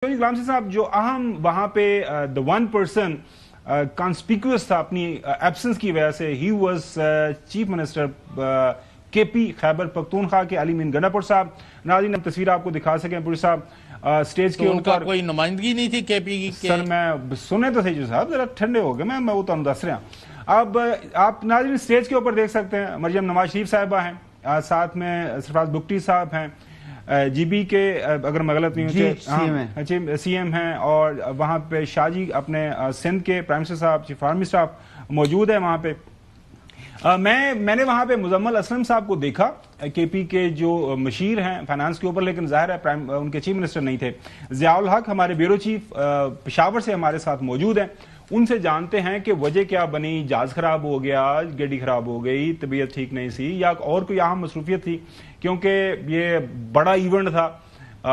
غلام صاحب جو اہم وہاں پہ the one person conspicuous تھا اپنی ایبسنس کی وجہ سے, he was چیف منسٹر کے پی خیبر پختونخوا کے علی مین گنڈا پور صاحب. ناظرین تصویر آپ کو دکھا سکیں پوری صاحب سٹیج کے اوپر. ان کا کوئی نمائندگی نہیں تھی کے پی کی؟ سر میں سنے تو صحیح صاحب, ذرا ٹھنڈے ہو گئے, میں وہ تو ہم دس رہے ہیں. اب آپ ناظرین سٹیج کے اوپر دیکھ سکتے ہیں مریم نواز شریف صاحبہ ہیں, ساتھ میں سرفراز بگٹی صاحب ہیں, جی بی کے اگر میں غلط نہیں ہوں سی ایم ہیں, اور وہاں پہ شاہ جی اپنے سندھ کے پرائم منسٹر صاحب, چیف آرمی اسٹاف موجود ہے وہاں پہ. میں نے وہاں پہ مزمل اسلم صاحب کو دیکھا, کے پی کے جو مشیر ہیں فائنانس کے اوپر, لیکن ظاہر ہے ان کے چیف منسٹر نہیں تھے. ضیاء الحق ہمارے بیورو چیف پشاور سے ہمارے ساتھ موجود ہیں, ان سے جانتے ہیں کہ وجہ کیا بنی. جہاز خراب ہو گیا, گاڑی خراب ہو گئی, طبیعت ٹھیک نہیں سی, یا اور کوئی اہم مصروفیت تھی؟ کیونکہ یہ بڑا ایونٹ تھا,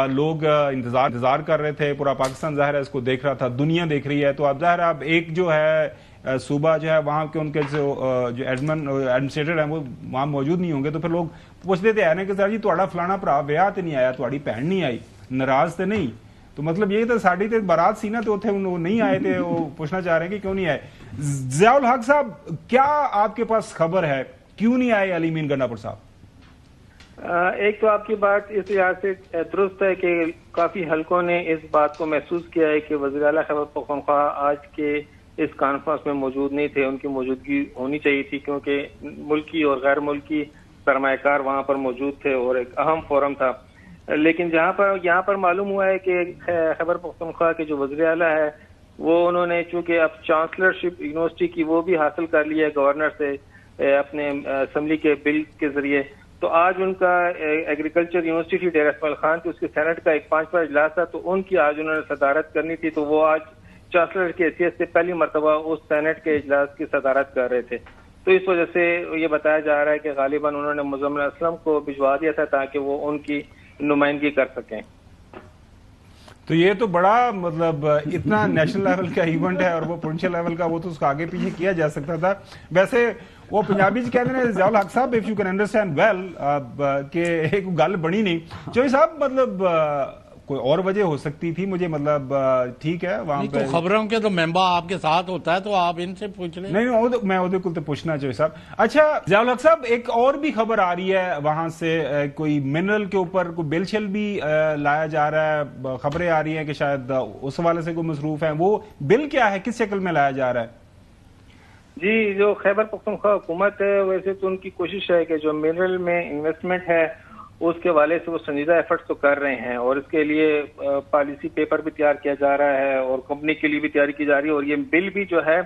لوگ انتظار کر رہے تھے, پورا پاکستان ظاہر ہے اس کو دیکھ رہا تھا, دنیا دیکھ رہی ہے. تو اب ظاہر ہے اب ایک جو ہے صوبہ جو ہے وہاں کے ان کے جو ایڈمنسٹریٹر ہیں وہ وہاں موجود نہیں ہوں گے, تو پھر لوگ پوچھتے تھے کہ سر جی تھوڑا فلانا بھرا ویاہ تے نہیں آیا, تھوڑی بہن نہیں آئی, ناراض تے نہیں؟ تو مطلب یہ تو ساڑی تے بارات سی نا, تو تھے وہ نہیں آئے تھے, وہ پوچھنا چاہ رہے ہیں کہ کیوں نہیں آئے. ضیاء الحق صاحب کیا آپ کے پاس خبر ہے, کیوں نہیں آئے علی مین گنڈا پور صاحب؟ ایک تو آپ کی بات اس لحاظ سے درست ہے کہ کافی حلقوں نے اس بات کو محسوس کیا ہے کہ وزیر اعلیٰ خیبر پختونخوا آج کے اس کانفرنس میں موجود نہیں تھے. ان کی موجودگی ہونی چاہیے تھی کیونکہ ملکی اور غیر ملکی سرمایہ کار وہاں پر موجود تھے اور ایک اہم فورم تھا. لیکن یہاں پر معلوم ہوا ہے کہ خیبر پختونخوا کے جو وزیر اعلیٰ ہے وہ انہوں نے چونکہ اب چانسلرشپ یونیورسٹی کی وہ بھی حاصل کر لی ہے گورنر سے اپنے اسمبلی کے بل کے ذریعے. تو آج ان کا ایگریکلچر یونیورسٹی تھی ڈیرہ اسماعیل خان کی, اس کے سینٹ کا ایک 5واں اجلاس تھا, تو ان کی آج انہوں نے صدارت کرنی تھی. تو وہ آج چانسلر کی حیثیت سے پہلی مرتبہ اس سینٹ کے اجلاس کی صدارت کر رہے تھے. تو اس وجہ سے یہ بتایا جا رہا ہے کہ غالباً انہوں نے مزمل اسلم کو بھجوا دیا تھا تاکہ وہ ان کی نمائندگی کر سکیں. تو یہ تو بڑا مطلب اتنا نیشنل لیول کا ایونٹ ہے, اور وہ پروونشل لیول کا, وہ تو اس کا آگے پیچھے کیا جا سکتا تھا. ویسے وہ پنجابی جی کہتے ہیں ضیاء الحق صاحب if you can understand well کہ ایک گل بنی نہیں. چوہی صاحب مطلب کوئی اور وجہ ہو سکتی تھی, مجھے مطلب ٹھیک ہے وہاں پہ خبروں کے تو ممبر آپ کے ساتھ ہوتا ہے تو آپ ان سے پوچھ لیں. نہیں میں وہ تو پوچھنا چاہیے صاحب. اچھا ضیاء الحق صاحب ایک اور بھی خبر آ رہی ہے وہاں سے, کوئی منرل کے اوپر کوئی بل شل بھی لایا جا رہا ہے, خبریں آ رہی ہیں کہ شاید اس حوالے سے کوئی مصروف ہیں. وہ بل کیا ہے, کس شکل میں لایا جا رہا ہے؟ جی جو خیبر پختونخوا حکومت ہے ویسے تو ان کی کوشش ہے کہ جو منرل میں انویسٹمنٹ ہے اس کے حوالے سے وہ سنجیدہ ایفرٹس تو کر رہے ہیں, اور اس کے لیے پالیسی پیپر بھی تیار کیا جا رہا ہے اور کمپنی کے لیے بھی تیاری کی جا رہی ہے, اور یہ بل بھی جو ہے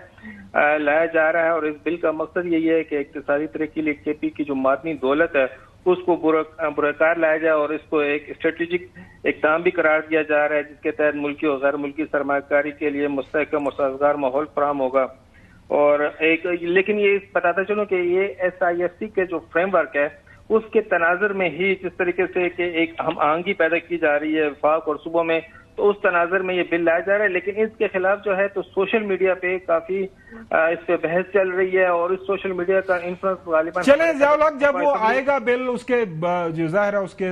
لایا جا رہا ہے. اور اس بل کا مقصد یہی ہے کہ اقتصادی ترقی کے لیے کے پی کی جو معدنی دولت ہے اس کو بروکار لایا جائے, اور اس کو ایک اسٹریٹجک اقدام بھی قرار دیا جا رہا ہے جس کے تحت ملکی اور غیر ملکی سرمایہ کاری کے لیے مستحکم اور سازگار ماحول فراہم ہوگا. اور لیکن یہ بتاتا چلوں کہ یہ ایس آئی ایف سی کے جو فریم ورک ہے اس کے تناظر میں ہی جس طریقے سے کہ ایک ہم آہنگی پیدا کی جا رہی ہے وفاق اور صوبوں میں, تو اس تناظر میں یہ بل لایا جا رہا ہے. لیکن اس کے خلاف جو ہے تو سوشل میڈیا پہ کافی اس پہ بحث چل رہی ہے, اور اس سوشل میڈیا کا انفلوئنس غالباً چلیں ضیاء الحق جب وہ آئے گا بل, اس کے جو ظاہر ہے اس کے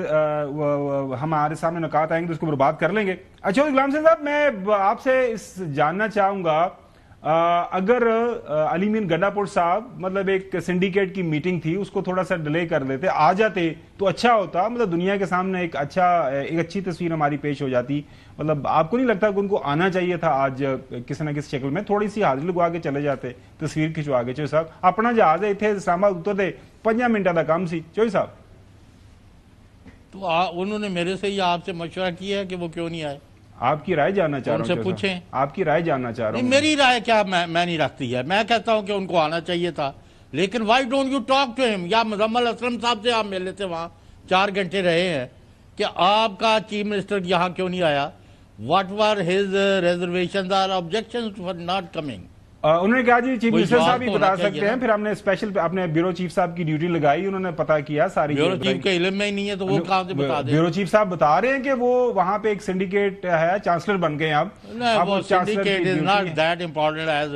ہمارے سامنے نکات آئیں گے تو اس کو بات کر لیں گے. اچھا غلام صاحب میں آپ سے جاننا چاہوں گا, اگر علی مین گنڈا پور صاحب مطلب ایک سنڈیکیٹ کی میٹنگ تھی اس کو تھوڑا سا ڈیلے کر دیتے, آ جاتے تو اچھا ہوتا, مطلب دنیا کے سامنے ایک اچھی تصویر ہماری پیش ہو جاتی. مطلب آپ کو نہیں لگتا کہ ان کو آنا چاہیے تھا آج کسی نہ کسی شکل میں, تھوڑی سی حاضری لگوا کے چلے جاتے, تصویر کھنچوا کے. چوہی صاحب اپنا جہاز ہے اتنے اسلام آباد اتر دے 5 منٹوں کا کام سی. چوہی صاحب تو انہوں نے میرے سے یا آپ سے مشورہ کیا ہے کہ وہ کیوں نہیں آئے؟ آپ کی رائے جاننا چاہ رہا ہوں. ان سے پوچھیں, آپ کی رائے جاننا چاہ رہا ہوں. میری رائے کیا میں نہیں رکھتی ہے, میں کہتا ہوں کہ ان کو آنا چاہیے تھا. لیکن why don't you talk to ہم, یا مزمل اسلم صاحب سے آپ مل لیتے, وہاں 4 گھنٹے رہے ہیں, کہ آپ کا چیف منسٹر یہاں کیوں نہیں آیا, واٹ ور ہز ریزرویشنز اور آبجیکشنز فار ناٹ کمنگ. انہوں نے کہا جی چیف منسٹر صاحب ہی بتا سکتے ہیں, پھر ہم نے اسپیشل اپنے بیورو چیف صاحب کی ڈیوٹی لگائی, انہوں نے پتا کیا ساری. بیورو چیف کے علم میں ہی نہیں ہے تو وہ کہاں سے بتا دیں. بیورو چیف صاحب بتا رہے ہیں کہ وہ وہاں پہ ایک سنڈیکیٹ ہے, چانسلر بن گئے اب. وہ syndicate is not that important as